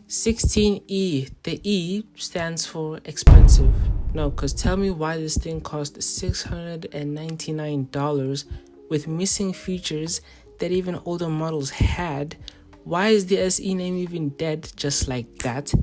16E. The E stands for expensive. No, because tell me why this thing cost $699 with missing features that even older models had. Why is the SE name even dead just like that?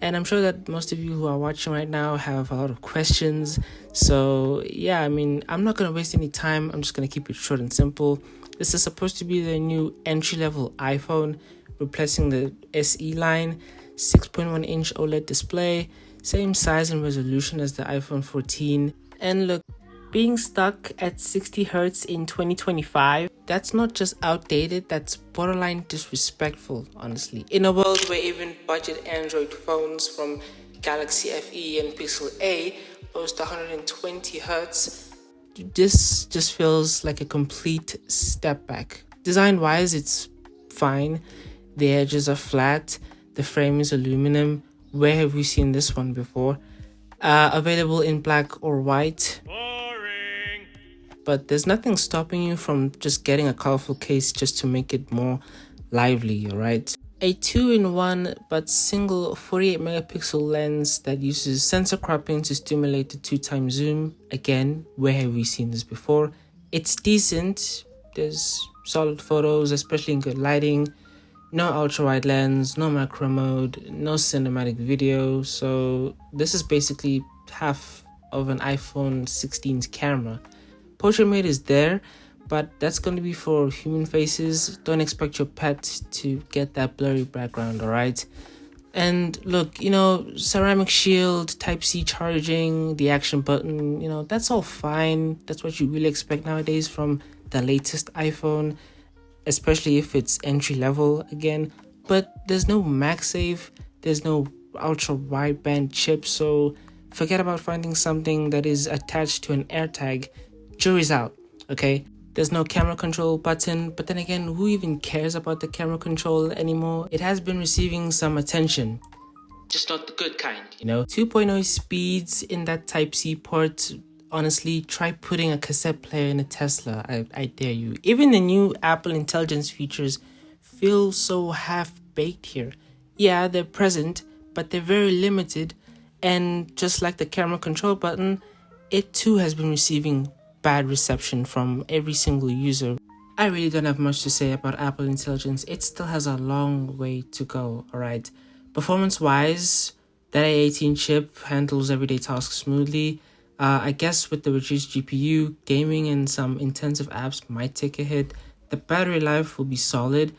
And I'm sure that most of you who are watching right now have a lot of questions. So yeah, I'm not going to waste any time. I'm just going to keep it short and simple. This is supposed to be the new entry-level iPhone, replacing the SE line. 6.1-inch OLED display, same size and resolution as the iPhone 14. And look, being stuck at 60 Hz in 2025, that's not just outdated, that's borderline disrespectful, honestly. In a world where even budget Android phones from Galaxy FE and Pixel A boast 120 Hz, this just feels like a complete step back. Design-wise, it's fine. The edges are flat. The frame is aluminum. Where have we seen this one before? Available in black or white. Boring. But there's nothing stopping you from just getting a colorful case just to make it more lively, alright? A 2-in-1 but single 48 megapixel lens that uses sensor cropping to stimulate the 2x zoom. Again, where have we seen this before? It's decent. There's solid photos, especially in good lighting. No ultra-wide lens, no macro mode, no cinematic video. So this is basically half of an iPhone 16's camera. Portrait mode is there, but that's going to be for human faces. Don't expect your pet to get that blurry background, alright? And look, ceramic shield, Type-C charging, the action button, that's all fine. That's what you really expect nowadays from the latest iPhone, especially if it's entry level again. But there's no MagSafe, there's no ultra wideband chip, so forget about finding something that is attached to an AirTag. Jury's out, okay? There's no camera control button, but then again, who even cares about the camera control anymore? It has been receiving some attention, just not the good kind, 2.0 speeds in that Type-C port. Honestly, try putting a cassette player in a Tesla. I dare you. Even the new Apple Intelligence features feel so half-baked here. Yeah, they're present, but they're very limited. And just like the camera control button, it too has been receiving bad reception from every single user. I really don't have much to say about Apple Intelligence. It still has a long way to go, alright? Performance-wise, that A18 chip handles everyday tasks smoothly. I guess with the reduced GPU, gaming and some intensive apps might take a hit. The battery life will be solid,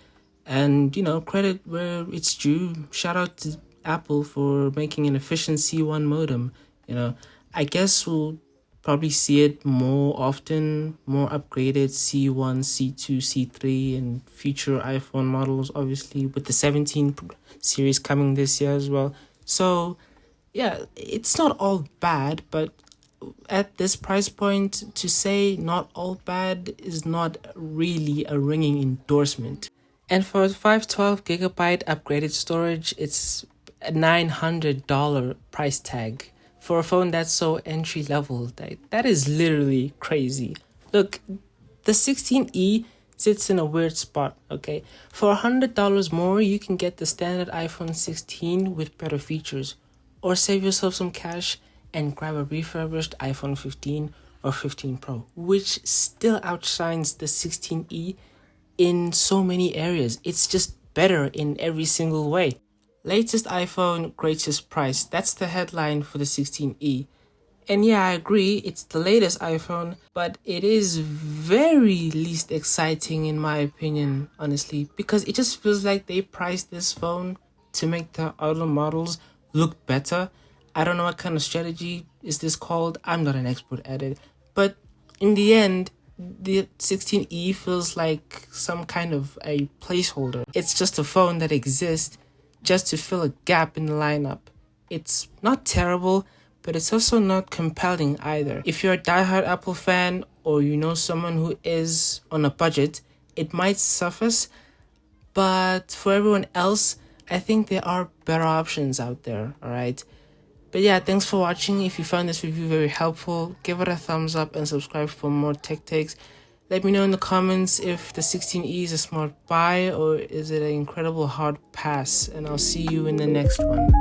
and credit where it's due. Shout out to Apple for making an efficient C1 modem. I guess we'll probably see it more often, more upgraded C1, C2, C3 and future iPhone models, obviously with the 17 series coming this year as well. So yeah, it's not all bad, but at this price point, to say not all bad is not really a ringing endorsement. And for 512 gigabyte upgraded storage, it's a $900 price tag. For a phone that's so entry level, that is literally crazy. Look, the 16E sits in a weird spot, okay? For $100 more, you can get the standard iPhone 16 with better features. Or save yourself some cash and grab a refurbished iPhone 15 or 15 Pro, which still outshines the 16E in so many areas. It's just better in every single way. Latest iPhone, greatest price. That's the headline for the 16E. And yeah, I agree, it's the latest iPhone, but it is very least exciting in my opinion, honestly, because it just feels like they priced this phone to make the other models look better. I don't know what kind of strategy is this called. I'm not an expert at it. But in the end, the 16E feels like some kind of a placeholder. It's just a phone that exists just to fill a gap in the lineup. It's not terrible, but it's also not compelling either. If you're a diehard Apple fan or you know someone who is on a budget, it might suffice. But for everyone else, I think there are better options out there, alright? But yeah, thanks for watching. If you found this review very helpful, give it a thumbs up and subscribe for more tech takes. Let me know in the comments if the 16E is a smart buy or is it an incredible hard pass, and I'll see you in the next one.